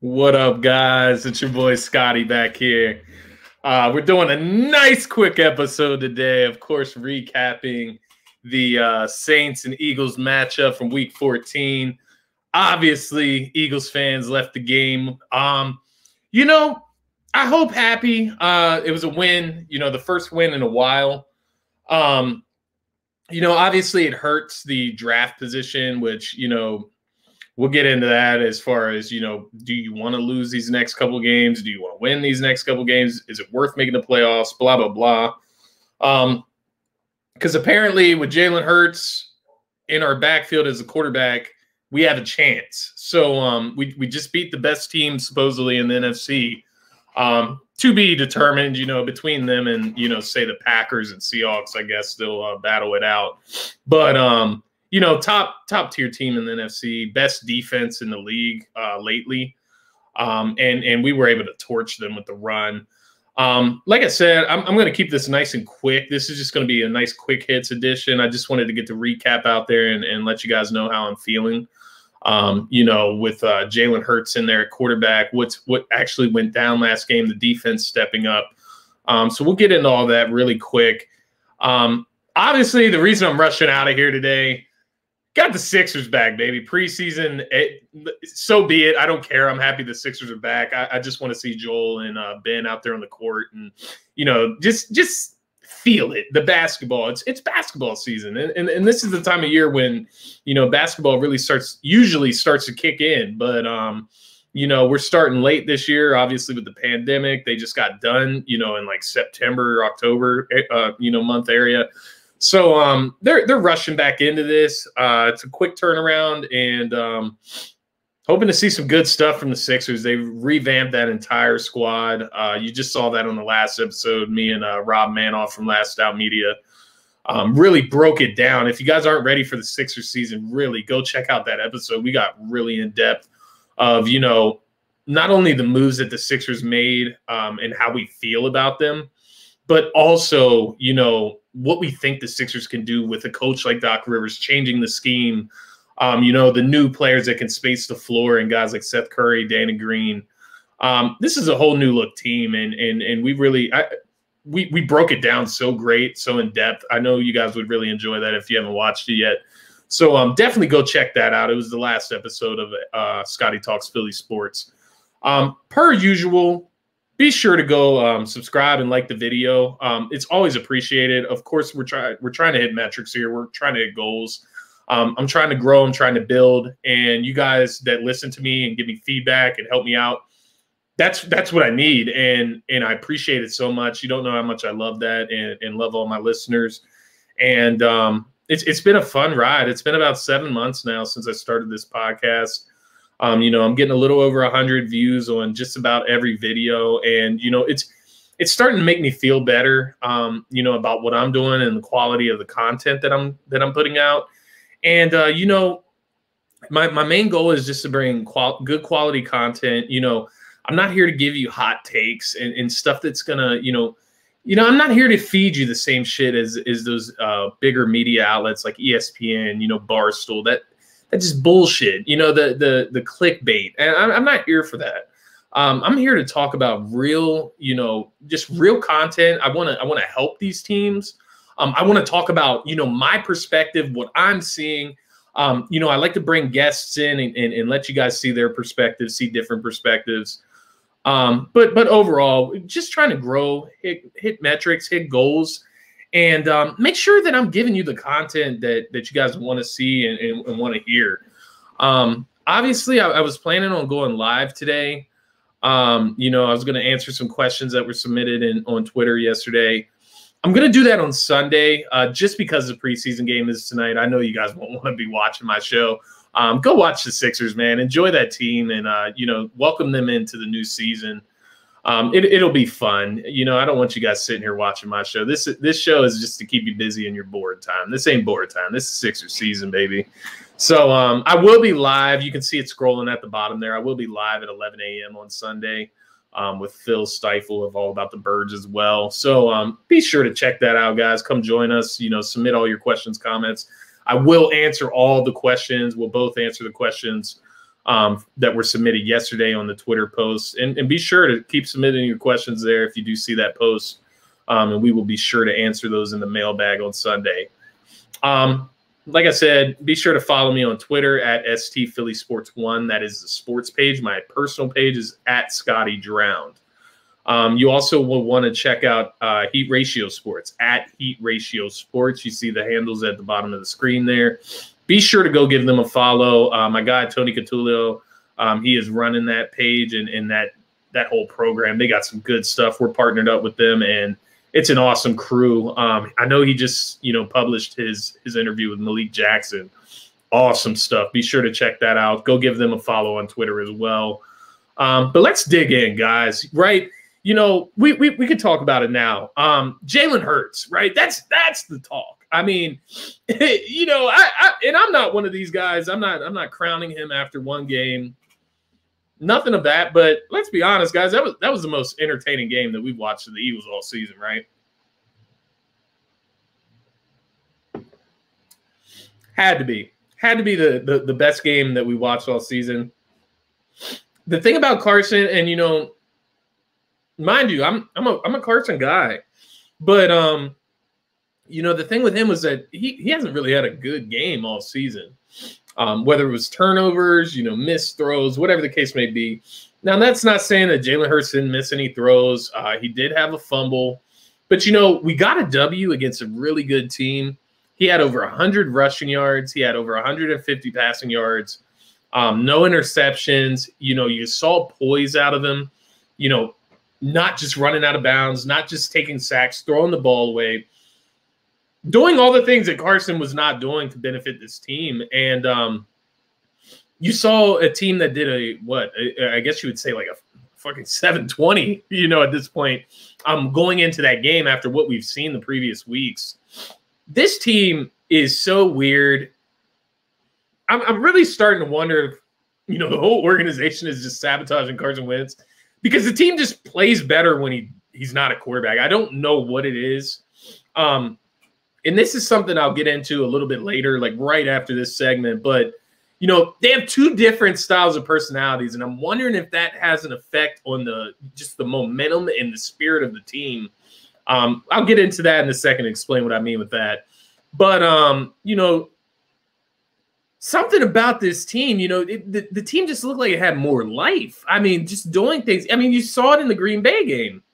What up, guys? It's your boy Scotty back here. We're doing a nice quick episode today, of course, recapping the Saints and Eagles matchup from Week 14. Obviously, Eagles fans left the game. I hope happy. It was a win, the first win in a while. Obviously it hurts the draft position, which, we'll get into that as far as, do you want to lose these next couple games? Do you want to win these next couple games? Is it worth making the playoffs? Blah, blah, blah. Because apparently with Jalen Hurts in our backfield as a quarterback, we have a chance. So we just beat the best team supposedly in the NFC. To be determined, between them and, say the Packers and Seahawks, I guess they'll battle it out. But, top tier team in the NFC, best defense in the league lately. And we were able to torch them with the run. Like I said, I'm going to keep this nice and quick. This is just going to be a nice quick hits edition. I just wanted to get the recap out there and let you guys know how I'm feeling. With Jalen Hurts in there at quarterback, what actually went down last game, the defense stepping up. So we'll get into all that really quick. Obviously, the reason I'm rushing out of here today, got the Sixers back, baby. Preseason, so be it. I don't care. I'm happy the Sixers are back. I just want to see Joel and Ben out there on the court and, just feel it. The basketball. It's basketball season. And this is the time of year when, basketball really usually starts to kick in. But, we're starting late this year, obviously, with the pandemic. They just got done, in like September, October, month area. So they're rushing back into this. It's a quick turnaround and hoping to see some good stuff from the Sixers. They've revamped that entire squad. You just saw that on the last episode. Me and Rob Manoff from Last Out Media really broke it down. If you guys aren't ready for the Sixers season, really go check out that episode. We got really in depth of, not only the moves that the Sixers made and how we feel about them, but also, what we think the Sixers can do with a coach like Doc Rivers, changing the scheme, the new players that can space the floor and guys like Seth Curry, Danny Green. This is a whole new look team, and we really we broke it down so great, so in depth. I know you guys would really enjoy that if you haven't watched it yet. So definitely go check that out. It was the last episode of Scotty Talks Philly Sports. Per usual, be sure to go subscribe and like the video. It's always appreciated. Of course, we're trying to hit metrics here. We're trying to hit goals. I'm trying to grow. I'm trying to build. And you guys that listen to me and give me feedback and help me out, that's what I need. And I appreciate it so much. You don't know how much I love that and love all my listeners. And it's been a fun ride. It's been about 7 months now since I started this podcast. I'm getting a little over 100 views on just about every video. And, it's starting to make me feel better, about what I'm doing and the quality of the content that I'm putting out. And, my main goal is just to bring good quality content. I'm not here to give you hot takes and stuff that's going to, I'm not here to feed you the same shit as those bigger media outlets like ESPN, Barstool, that's just bullshit, the clickbait. And I'm not here for that. I'm here to talk about real, just real content. I want to help these teams. I want to talk about, my perspective, what I'm seeing. I like to bring guests in and let you guys see their perspectives, see different perspectives. But overall, just trying to grow, hit metrics, hit goals. And make sure that I'm giving you the content that you guys want to see and want to hear. Obviously, I was planning on going live today. I was going to answer some questions that were submitted on Twitter yesterday. I'm going to do that on Sunday just because the preseason game is tonight. I know you guys won't want to be watching my show. Go watch the Sixers, man. Enjoy that team and, welcome them into the new season. It'll be fun. I don't want you guys sitting here watching my show. This show is just to keep you busy in your bored time. This ain't bored time. This is Sixers season, baby. So I will be live. You can see it scrolling at the bottom there. I will be live at 11 a.m. on Sunday with Phil Stifle of All About the Birds as well. So be sure to check that out, guys. Come join us. Submit all your questions, comments. I will answer all the questions. We'll both answer the questions. that were submitted yesterday on the Twitter post. And be sure to keep submitting your questions there if you do see that post. And we will be sure to answer those in the mailbag on Sunday. Like I said, be sure to follow me on Twitter at STPhillySports1. That is the sports page. My personal page is at Scotty Drowned. You also will want to check out Heat Ratio Sports, at Heat Ratio Sports. You see the handles at the bottom of the screen there. Be sure to go give them a follow. My guy, Tony Catulio, he is running that page and that whole program. They got some good stuff. We're partnered up with them, and it's an awesome crew. I know he just, published his interview with Malik Jackson. Awesome stuff. Be sure to check that out. Go give them a follow on Twitter as well. But let's dig in, guys, right? We could talk about it now. Jalen Hurts, right? That's the talk. I mean, and I'm not one of these guys. I'm not crowning him after one game. Nothing of that. But let's be honest, guys. That was the most entertaining game that we've watched of the Eagles all season, right? Had to be the best game that we watched all season. The thing about Carson, and mind you, I'm a Carson guy, but the thing with him was that he hasn't really had a good game all season. Whether it was turnovers, missed throws, whatever the case may be. Now, that's not saying that Jalen Hurts didn't miss any throws. He did have a fumble, but we got a W against a really good team. He had over 100 rushing yards. He had over 150 passing yards. No interceptions. You saw poise out of him. Not just running out of bounds, not just taking sacks, throwing the ball away, doing all the things that Carson was not doing to benefit this team. And you saw a team that did I guess you would say like a fucking 720, at this point, going into that game after what we've seen the previous weeks. This team is so weird. I'm really starting to wonder if, the whole organization is just sabotaging Carson Wentz, because the team just plays better when he's not a quarterback. I don't know what it is. And this is something I'll get into a little bit later, like right after this segment. But, they have two different styles of personalities, and I'm wondering if that has an effect on the momentum and the spirit of the team. I'll get into that in a second, explain what I mean with that. But, something about this team, the team just looked like it had more life. I mean, just doing things. I mean, you saw it in the Green Bay game.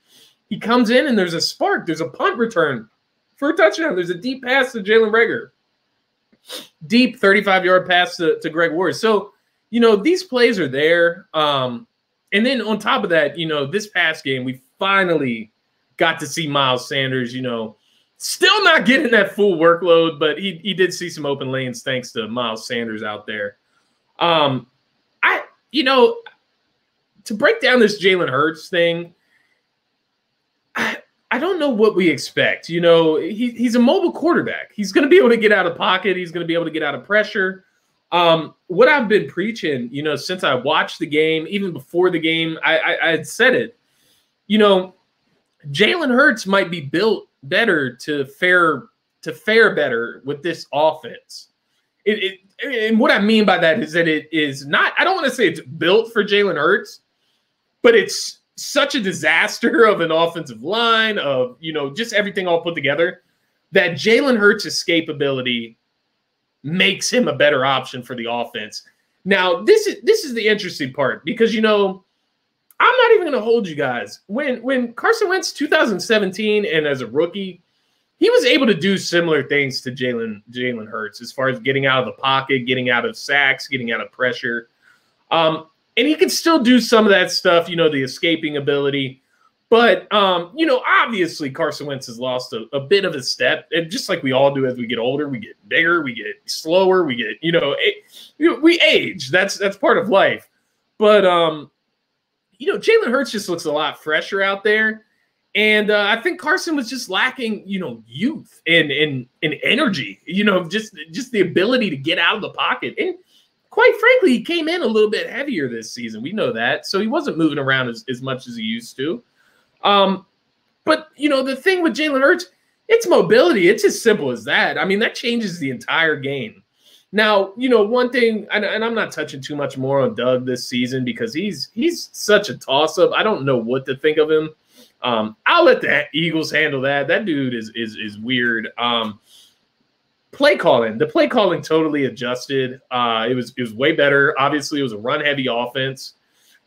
He comes in and there's a spark. There's a punt return for a touchdown. There's a deep pass to Jalen Reagor. Deep 35-yard pass to Greg Ward. So, these plays are there. And then on top of that, this past game, we finally got to see Miles Sanders, still not getting that full workload, but he did see some open lanes thanks to Miles Sanders out there. To break down this Jalen Hurts thing, I don't know what we expect. He's a mobile quarterback. He's going to be able to get out of pocket. He's going to be able to get out of pressure. What I've been preaching, since I watched the game, even before the game, I had said it. Jalen Hurts might be built better to fare better with this offense. And what I mean by that is that it is not, I don't want to say it's built for Jalen Hurts, but it's such a disaster of an offensive line, of, just everything all put together, that Jalen Hurts' escapability makes him a better option for the offense. Now, this is the interesting part, because, I'm not even going to hold you guys. When Carson Wentz 2017 and as a rookie, he was able to do similar things to Jalen Hurts as far as getting out of the pocket, getting out of sacks, getting out of pressure. And he can still do some of that stuff, the escaping ability. But, obviously Carson Wentz has lost a bit of a step. And just like we all do as we get older, we get bigger, we get slower, we get, we age. That's part of life. But, Jalen Hurts just looks a lot fresher out there. And I think Carson was just lacking, youth and energy, just the ability to get out of the pocket. And quite frankly, he came in a little bit heavier this season. We know that. So he wasn't moving around as much as he used to. But, the thing with Jalen Hurts, it's mobility. It's as simple as that. I mean, that changes the entire game. Now, you know, one thing, and I'm not touching too much more on Doug this season because he's such a toss-up. I don't know what to think of him. I'll let the Eagles handle that. That dude is weird. Play calling, the play calling totally adjusted. It was way better. Obviously, it was a run-heavy offense.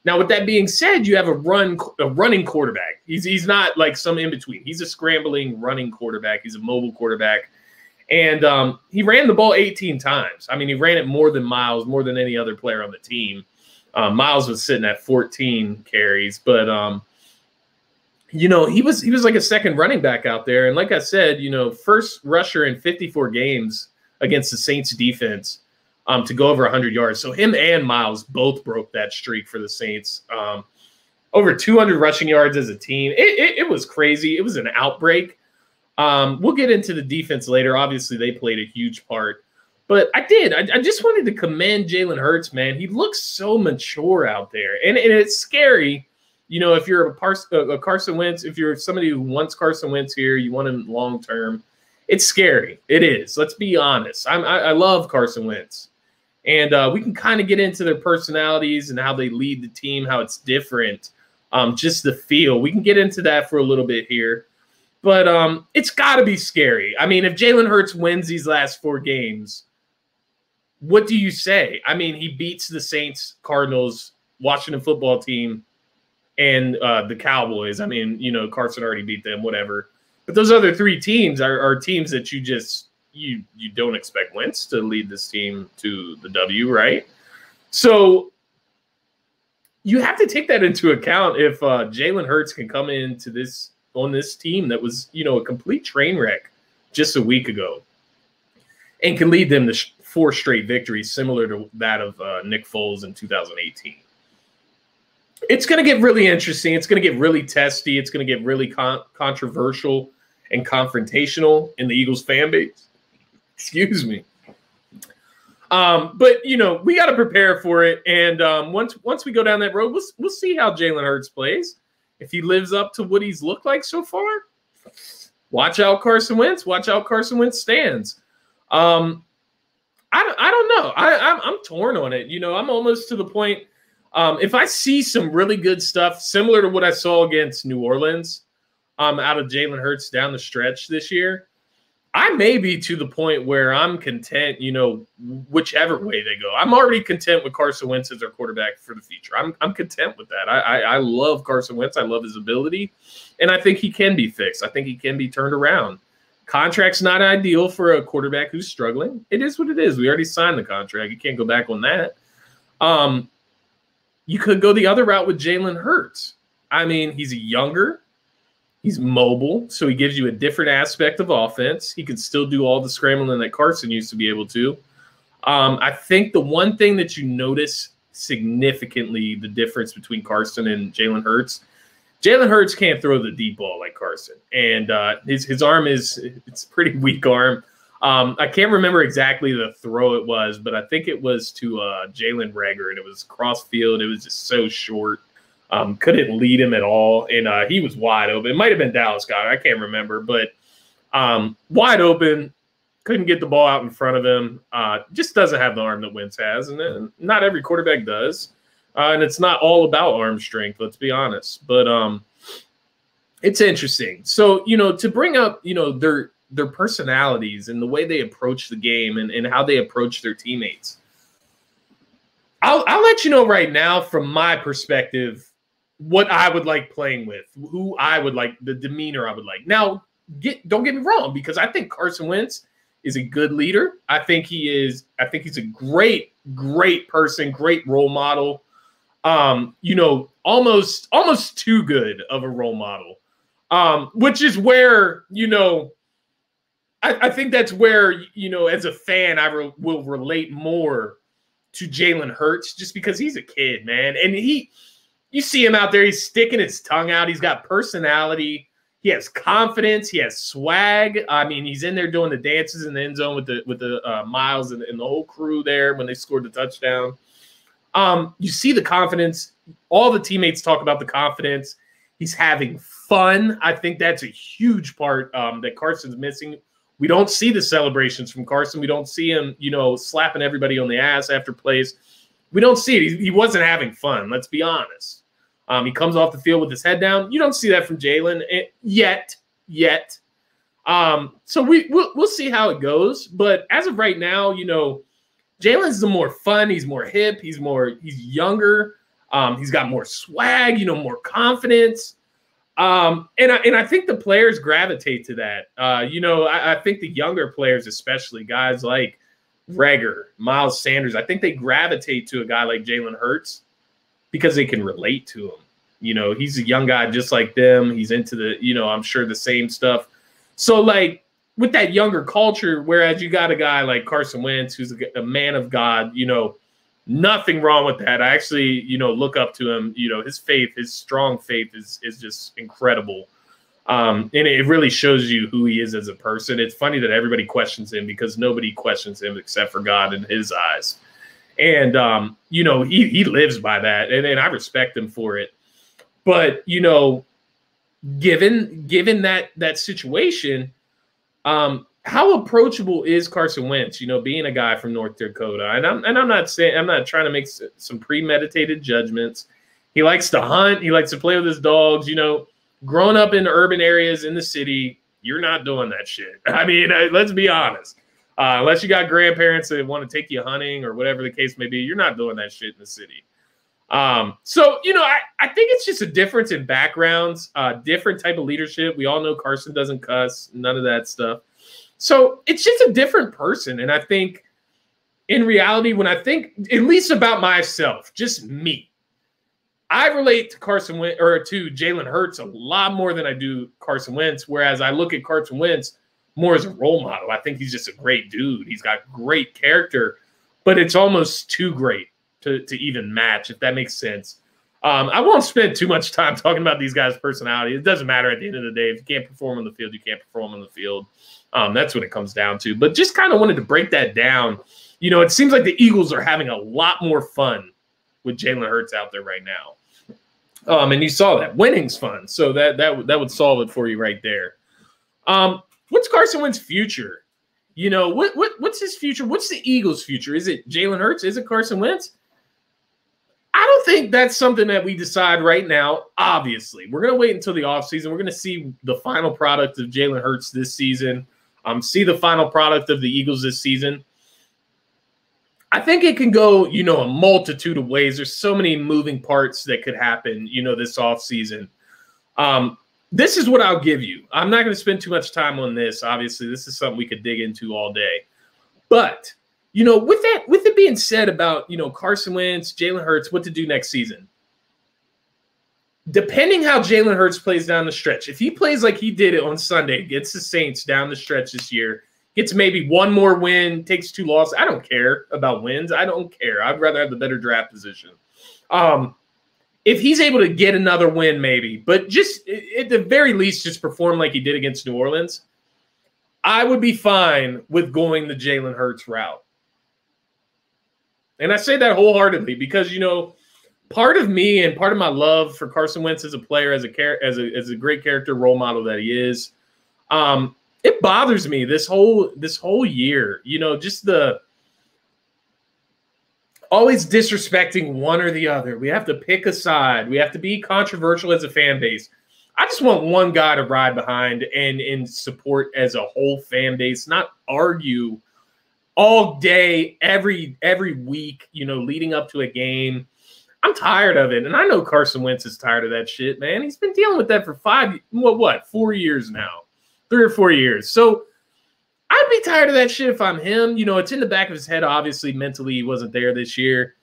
Now, with that being said, you have a running quarterback. He's not like some in between. He's a scrambling running quarterback. He's a mobile quarterback. And he ran the ball 18 times. I mean, he ran it more than Miles, more than any other player on the team. Miles was sitting at 14 carries, but you know, he was like a second running back out there. And like I said, you know, first rusher in 54 games against the Saints defense to go over 100 yards. So him and Miles both broke that streak for the Saints. Over 200 rushing yards as a team. It was crazy. It was an outbreak. We'll get into the defense later. Obviously, they played a huge part. But I just wanted to commend Jalen Hurts, man. He looks so mature out there. And it's scary, you know, if you're a Carson Wentz, if you're somebody who wants Carson Wentz here, you want him long term, it's scary. It is. Let's be honest. I love Carson Wentz. And we can kind of get into their personalities and how they lead the team, how it's different, just the feel. We can get into that for a little bit here. But it's got to be scary. I mean, if Jalen Hurts wins these last 4 games, what do you say? I mean, he beats the Saints, Cardinals, Washington football team, and the Cowboys. I mean, you know, Carson already beat them, whatever. But those other 3 teams are teams that you just you don't expect Wentz to lead this team to the W, right? So you have to take that into account if Jalen Hurts can come into this on this team that was, you know, a complete train wreck just a week ago and can lead them to 4 straight victories similar to that of Nick Foles in 2018. It's going to get really interesting. It's going to get really testy. It's going to get really controversial and confrontational in the Eagles fan base. Excuse me. But, you know, we got to prepare for it. And once we go down that road, we'll see how Jalen Hurts plays. If he lives up to what he's looked like so far, watch out Carson Wentz. Watch out Carson Wentz stands. I don't know. I'm torn on it. You know, I'm almost to the point. If I see some really good stuff similar to what I saw against New Orleans out of Jalen Hurts down the stretch this year, I may be to the point where I'm content, you know, whichever way they go. I'm already content with Carson Wentz as our quarterback for the future. I'm content with that. I love Carson Wentz. I love his ability, and I think he can be fixed. I think he can be turned around. Contract's not ideal for a quarterback who's struggling. It is what it is. We already signed the contract. You can't go back on that. You could go the other route with Jalen Hurts. I mean, he's younger. He's mobile, so he gives you a different aspect of offense. He can still do all the scrambling that Carson used to be able to. I think the one thing that you notice significantly the difference between Carson and Jalen Hurts can't throw the deep ball like Carson. And his arm it's a pretty weak arm. I can't remember exactly the throw it was, but I think it was to Jalen Reagor, and it was cross field. It was just so short. Couldn't lead him at all, and he was wide open. It might have been Dallas Goedert. I can't remember, but wide open, couldn't get the ball out in front of him. Just doesn't have the arm that Wentz has, and not every quarterback does. And it's not all about arm strength, let's be honest. But it's interesting. So, you know, to bring up, you know, their personalities and the way they approach the game and how they approach their teammates. I'll let you know right now from my perspective what I would like playing with, who I would like, the demeanor I would like. Now, don't get me wrong, because I think Carson Wentz is a good leader. I think he's a great person, great role model. You know, almost too good of a role model. Which is where, you know, I think that's where, you know, as a fan, I will relate more to Jalen Hurts just because he's a kid, man. And you see him out there, he's sticking his tongue out. He's got personality. He has confidence. He has swag. I mean, he's in there doing the dances in the end zone with the Miles and the whole crew there when they scored the touchdown. You see the confidence. All the teammates talk about the confidence. He's having fun. I think that's a huge part that Carson's missing We don't see the celebrations from Carson. We don't see him, slapping everybody on the ass after plays. We don't see it. He wasn't having fun. Let's be honest. He comes off the field with his head down. You don't see that from Jalen yet. So we'll see how it goes. But as of right now, Jalen's the more fun. He's more hip. He's younger. He's got more swag. More confidence. And I think the players gravitate to that. I think the younger players, especially guys like Reagor, Miles Sanders, I think they gravitate to a guy like Jalen Hurts because they can relate to him. He's a young guy just like them. He's into the, I'm sure the same stuff. So like with that younger culture, whereas you got a guy like Carson Wentz, who's a man of God, nothing wrong with that. I actually, look up to him. His faith, his strong faith is just incredible. And it really shows you who he is as a person. It's funny that everybody questions him because nobody questions him except for God in his eyes. And, he lives by that. And I respect him for it. But, given that situation, how approachable is Carson Wentz, being a guy from North Dakota? And I'm not trying to make some premeditated judgments. He likes to hunt. He likes to play with his dogs. Growing up in urban areas in the city, you're not doing that shit. I mean, let's be honest. Unless you got grandparents that want to take you hunting or whatever the case may be, you're not doing that shit in the city. So, I think it's just a difference in backgrounds, different type of leadership. We all know Carson doesn't cuss, none of that stuff. So it's just a different person. And I think in reality, when I think at least about myself, just me, I relate to Carson Wentz or to Jalen Hurts a lot more than I do Carson Wentz. Whereas I look at Carson Wentz more as a role model. I think he's just a great dude. He's got great character, but it's almost too great to even match, if that makes sense. I won't spend too much time talking about these guys' personality. It doesn't matter at the end of the day. If you can't perform on the field, you can't perform on the field. That's what it comes down to. But just kind of wanted to break that down. It seems like the Eagles are having a lot more fun with Jalen Hurts out there right now. And you saw that. Winning's fun. So that would solve it for you right there. What's Carson Wentz's future? What's his future? What's the Eagles' future? Is it Jalen Hurts? Is it Carson Wentz? I don't think that's something that we decide right now. Obviously, we're going to wait until the offseason. We're going to see the final product of Jalen Hurts this season, see the final product of the Eagles this season. I think it can go, a multitude of ways. There's so many moving parts that could happen, this offseason. This is what I'll give you. I'm not going to spend too much time on this. Obviously, this is something we could dig into all day. But with it being said about, Carson Wentz, Jalen Hurts, what to do next season, depending how Jalen Hurts plays down the stretch, if he plays like he did it on Sunday against the Saints down the stretch this year, gets maybe one more win, takes 2 losses. I don't care about wins. I don't care. I'd rather have the better draft position. If he's able to get another win, maybe, but just at the very least, just perform like he did against New Orleans, I would be fine with going the Jalen Hurts route. And I say that wholeheartedly because, part of me and part of my love for Carson Wentz as a player, as a great character role model that he is, it bothers me this whole year, just the always disrespecting one or the other. We have to pick a side. We have to be controversial as a fan base. I just want one guy to ride behind and support as a whole fan base, not argue all day, every week, leading up to a game. I'm tired of it. And I know Carson Wentz is tired of that shit, man. He's been dealing with that for 4 years now, 3 or 4 years. So I'd be tired of that shit if I'm him. It's in the back of his head. Obviously, mentally, he wasn't there this year.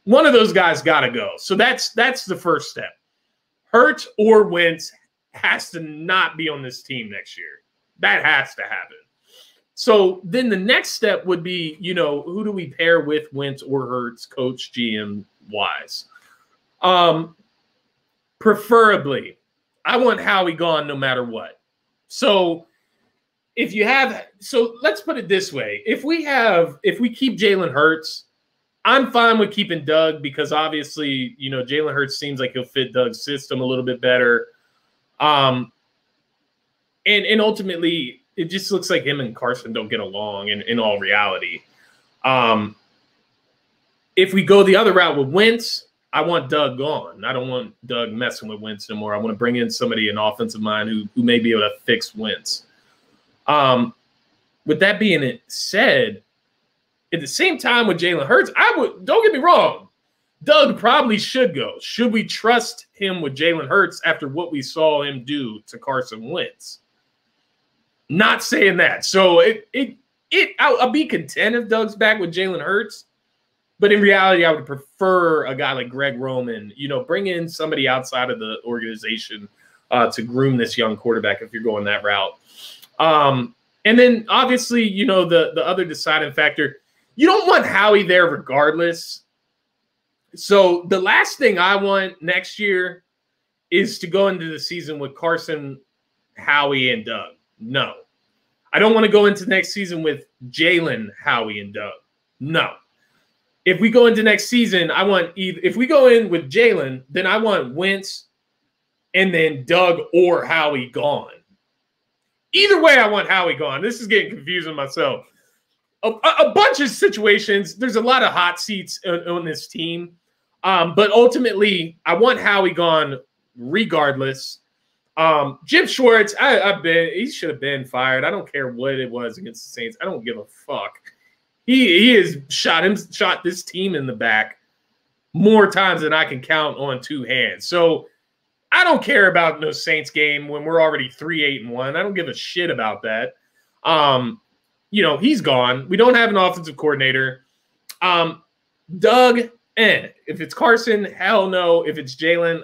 One of those guys got to go. So that's the first step. Hurts or Wentz has to not be on this team next year. That has to happen. So then the next step would be, who do we pair with Wentz or Hurts, coach, GM wise? Preferably, I want Howie gone no matter what. So let's put it this way. If we keep Jalen Hurts, I'm fine with keeping Doug because obviously, Jalen Hurts seems like he'll fit Doug's system a little bit better. And ultimately, it just looks like him and Carson don't get along in all reality. If we go the other route with Wentz, I want Doug gone. I don't want Doug messing with Wentz anymore. I want to bring in somebody, an offensive mind who may be able to fix Wentz. With that being said, at the same time with Jalen Hurts, don't get me wrong, Doug probably should go. Should we trust him with Jalen Hurts after what we saw him do to Carson Wentz? Not saying that. So I'll be content if Doug's back with Jalen Hurts. But in reality, I would prefer a guy like Greg Roman, bring in somebody outside of the organization to groom this young quarterback if you're going that route. And then obviously, the other deciding factor, you don't want Howie there regardless. So the last thing I want next year is to go into the season with Carson, Howie, and Doug. No. I don't want to go into next season with Jalen, Howie, and Doug. No. If we go into next season, if we go in with Jalen, then I want Wentz and then Doug or Howie gone. Either way, I want Howie gone. This is getting confusing myself. A bunch of situations. There's a lot of hot seats on this team. But ultimately, I want Howie gone regardless. Jim Schwartz, he should have been fired. I don't care what it was against the Saints. I don't give a fuck. He has shot this team in the back more times than I can count on two hands. So I don't care about no Saints game when we're already 3-8-1. I don't give a shit about that. He's gone. We don't have an offensive coordinator. Doug, if it's Carson, hell no. If it's Jalen,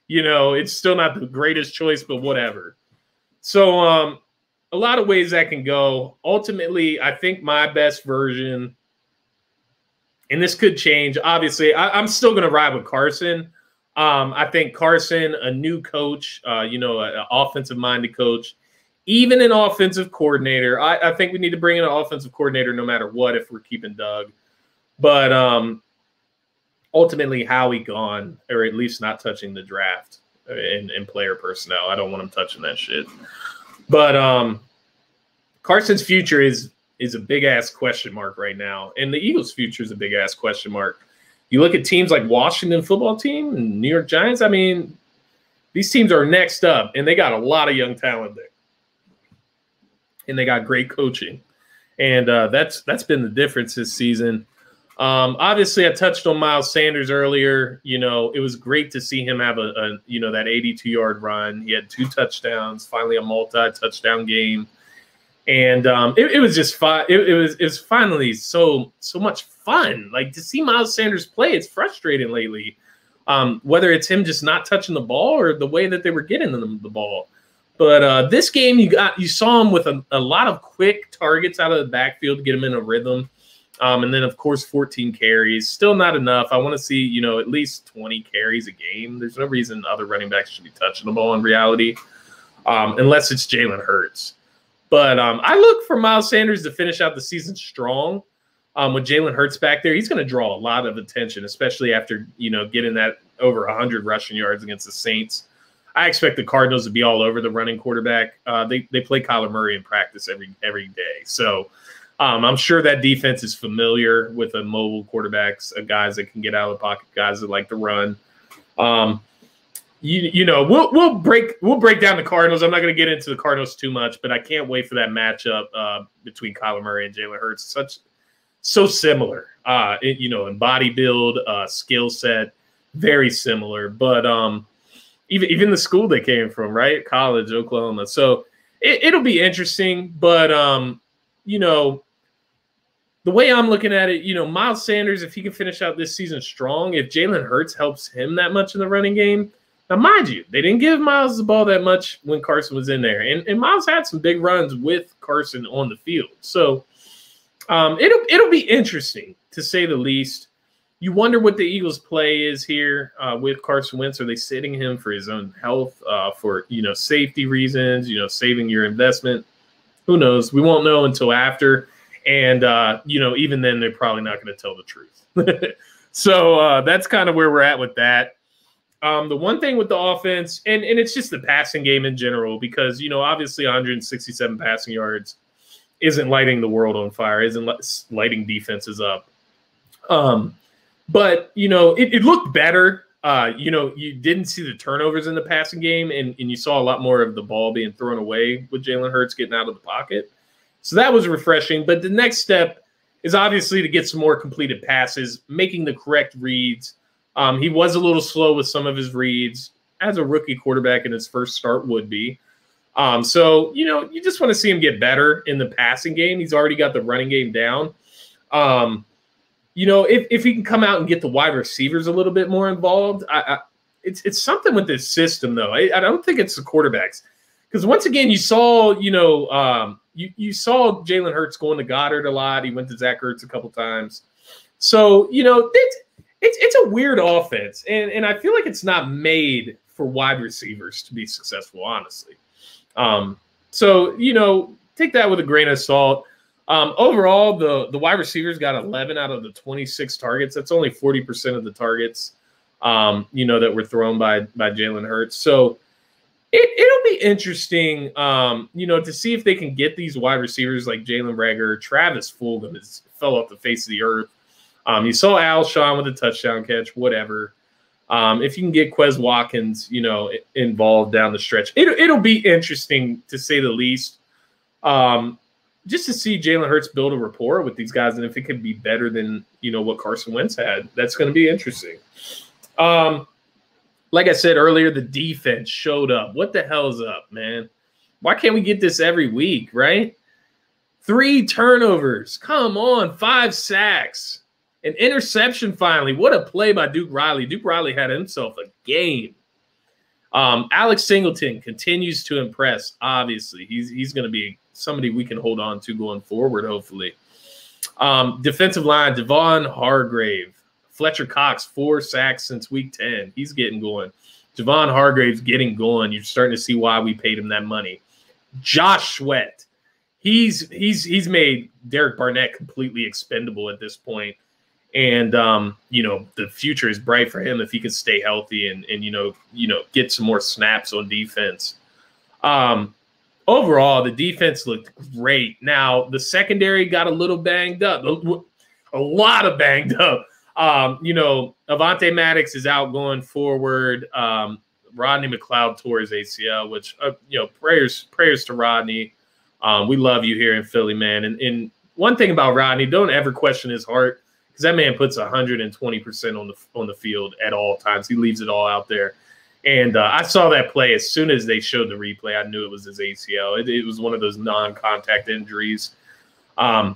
it's still not the greatest choice, but whatever. So a lot of ways that can go. Ultimately, I think my best version, and this could change. Obviously, I'm still going to ride with Carson. I think Carson, a new coach, an offensive-minded coach, even an offensive coordinator. I think we need to bring in an offensive coordinator no matter what if we're keeping Doug. But ultimately, Howie gone, or at least not touching the draft and player personnel. I don't want him touching that shit. But Carson's future is a big-ass question mark right now. And the Eagles' future is a big-ass question mark. You look at teams like Washington football team and New York Giants, I mean, these teams are next up, and they got a lot of young talent there. And they got great coaching. And that's been the difference this season. Obviously, I touched on Miles Sanders earlier. It was great to see him have that 82-yard run. He had 2 touchdowns, finally a multi-touchdown game. And it was just fun. It was finally so much fun. Like, to see Miles Sanders play, it's frustrating lately. Whether it's him just not touching the ball or the way that they were getting them the ball. But this game, you saw him with a lot of quick targets out of the backfield to get him in a rhythm. And then, of course, 14 carries. Still not enough. I want to see, at least 20 carries a game. There's no reason other running backs should be touching the ball in reality, unless it's Jalen Hurts. But I look for Miles Sanders to finish out the season strong. With Jalen Hurts back there, he's going to draw a lot of attention, especially after, getting that over 100 rushing yards against the Saints. I expect the Cardinals to be all over the running quarterback. They play Kyler Murray in practice every day. So I'm sure that defense is familiar with a mobile quarterbacks, guys that can get out of the pocket, guys that like to run. We'll break down the Cardinals. I'm not going to get into the Cardinals too much, but I can't wait for that matchup between Kyler Murray and Jalen Hurts. So similar, in body build, skill set, very similar. But even the school they came from, right? College, Oklahoma. So it'll be interesting. But the way I'm looking at it, Miles Sanders, if he can finish out this season strong, if Jalen Hurts helps him that much in the running game. Now, mind you, they didn't give Miles the ball that much when Carson was in there. And Miles had some big runs with Carson on the field. So it'll be interesting, to say the least. You wonder what the Eagles' play is here with Carson Wentz. Are they sitting him for his own health, for, safety reasons, saving your investment? Who knows? We won't know until after. And, even then, they're probably not going to tell the truth. So that's kind of where we're at with that. The one thing with the offense, and it's just the passing game in general, because, obviously 167 passing yards isn't lighting the world on fire, isn't lighting defenses up. But, it looked better. You didn't see the turnovers in the passing game, and you saw a lot more of the ball being thrown away with Jalen Hurts getting out of the pocket. So that was refreshing. But the next step is obviously to get some more completed passes, making the correct reads. He was a little slow with some of his reads, as a rookie quarterback in his first start would be. So, you just want to see him get better in the passing game. He's already got the running game down. If he can come out and get the wide receivers a little bit more involved, it's something with this system, though. I don't think it's the quarterbacks. Because once again, you saw, you saw Jalen Hurts going to Goddard a lot. He went to Zach Ertz a couple times. So, it's a weird offense, and I feel like it's not made for wide receivers to be successful, honestly. So, take that with a grain of salt. Overall, the wide receivers got 11 out of the 26 targets. That's only 40% of the targets, that were thrown by Jalen Hurts. So it'll be interesting, to see if they can get these wide receivers like Jalen Reagor. Travis Fulgham fell off the face of the earth. You saw Alshon with a touchdown catch, whatever. If you can get Quez Watkins, involved down the stretch, it'll be interesting to say the least. Just to see Jalen Hurts build a rapport with these guys, and if it could be better than, what Carson Wentz had, that's going to be interesting. Like I said earlier, the defense showed up. What the hell's up, man? Why can't we get this every week, right? 3 turnovers. Come on, 5 sacks. An interception finally. What a play by Duke Riley. Duke Riley had himself a game. Alex Singleton continues to impress, obviously. He's going to be somebody we can hold on to going forward, hopefully. Defensive line, Javon Hargrave. Fletcher Cox, 4 sacks since week 10. He's getting going. Javon Hargrave's getting going. You're starting to see why we paid him that money. Josh Sweat. He's made Derek Barnett completely expendable at this point. And, the future is bright for him if he can stay healthy and get some more snaps on defense. Overall, the defense looked great. Now, the secondary got a little banged up, a lot of banged up. Avonte Maddox is out going forward. Rodney McLeod tore his ACL, which, prayers to Rodney. We love you here in Philly, man. And one thing about Rodney, don't ever question his heart, because that man puts 120% on the field at all times. He leaves it all out there. And I saw that play as soon as they showed the replay. I knew it was his ACL. It was one of those non-contact injuries.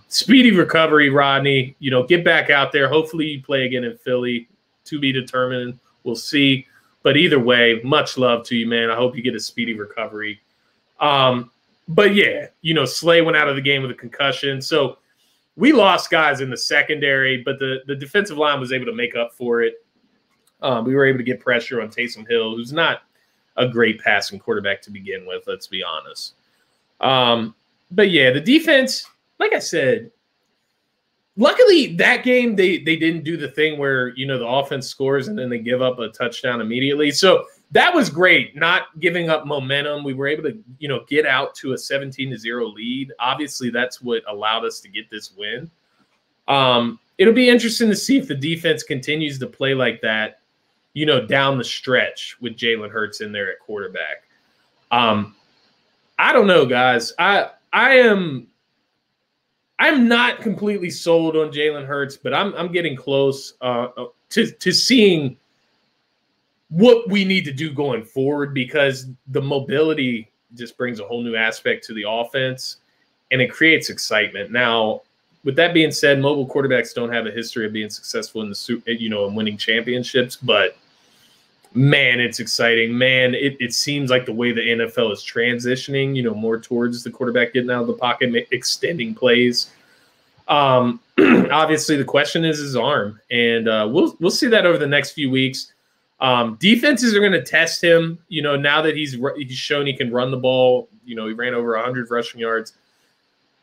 Speedy recovery, Rodney. Get back out there. Hopefully you play again in Philly. To be determined. We'll see. But either way, much love to you, man. I hope you get a speedy recovery. But yeah, Slay went out of the game with a concussion. So we lost guys in the secondary, but the defensive line was able to make up for it. We were able to get pressure on Taysom Hill, who's not a great passing quarterback to begin with, let's be honest. But yeah, the defense, like I said, luckily that game they didn't do the thing where, the offense scores and then they give up a touchdown immediately. So that was great, not giving up momentum. We were able to, get out to a 17-0 lead. Obviously, that's what allowed us to get this win. It'll be interesting to see if the defense continues to play like that, down the stretch with Jalen Hurts in there at quarterback. I don't know, guys. I'm not completely sold on Jalen Hurts, but I'm getting close to seeing what we need to do going forward, because the mobility just brings a whole new aspect to the offense and it creates excitement. Now, with that being said, mobile quarterbacks don't have a history of being successful in in winning championships, but man, it's exciting. Man, it seems like the way the NFL is transitioning, more towards the quarterback getting out of the pocket, extending plays. Obviously, the question is his arm, and we'll see that over the next few weeks. Defenses are going to test him, now that he's shown he can run the ball. He ran over 100 rushing yards.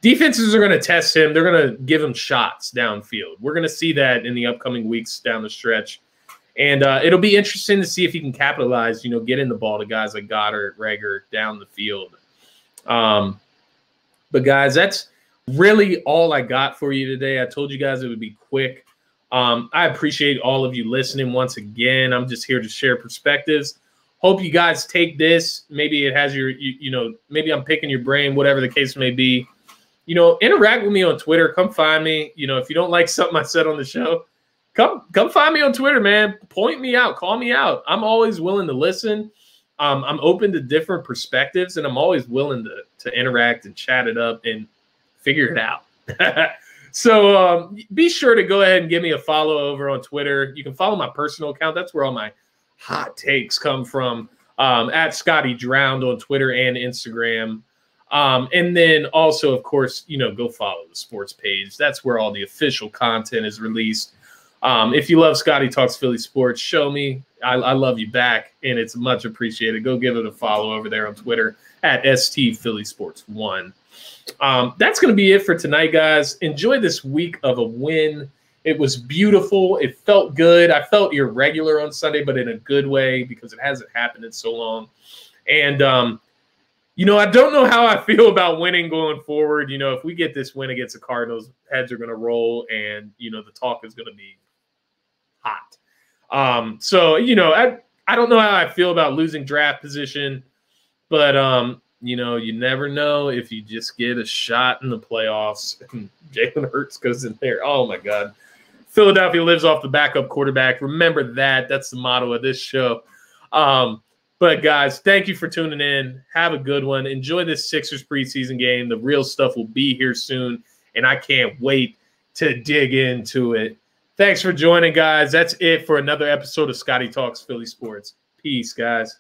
Defenses are going to test him. They're going to give him shots downfield. We're going to see that in the upcoming weeks down the stretch. And it'll be interesting to see if he can capitalize, getting the ball to guys like Goddard, Rager down the field. But guys, that's really all I got for you today. I told you guys it would be quick. I appreciate all of you listening once again. I'm just here to share perspectives. Hope you guys take this. Maybe it has maybe I'm picking your brain, whatever the case may be. Interact with me on Twitter. Come find me. If you don't like something I said on the show, come find me on Twitter, man. Point me out. Call me out. I'm always willing to listen. I'm open to different perspectives, and I'm always willing to interact and chat it up and figure it out. So be sure to go ahead and give me a follow over on Twitter. You can follow my personal account. That's where all my hot takes come from, at Scotty Drowned on Twitter and Instagram. And then also, of course, go follow the sports page. That's where all the official content is released. If you love Scotty Talks Philly Sports, show me. I love you back, and it's much appreciated. Go give it a follow over there on Twitter at ST Philly Sports 1. That's going to be it for tonight, guys. Enjoy this week of a win. It was beautiful. It felt good. I felt irregular on Sunday, but in a good way because it hasn't happened in so long. And, I don't know how I feel about winning going forward. If we get this win against the Cardinals, heads are going to roll, and, the talk is going to be hot. So, I don't know how I feel about losing draft position, but, you never know if you just get a shot in the playoffs and Jalen Hurts goes in there. Oh, my God. Philadelphia lives off the backup quarterback. Remember that. That's the motto of this show. But, guys, thank you for tuning in. Have a good one. Enjoy this Sixers preseason game. The real stuff will be here soon, and I can't wait to dig into it. Thanks for joining, guys. That's it for another episode of Scotty Talks Philly Sports. Peace, guys.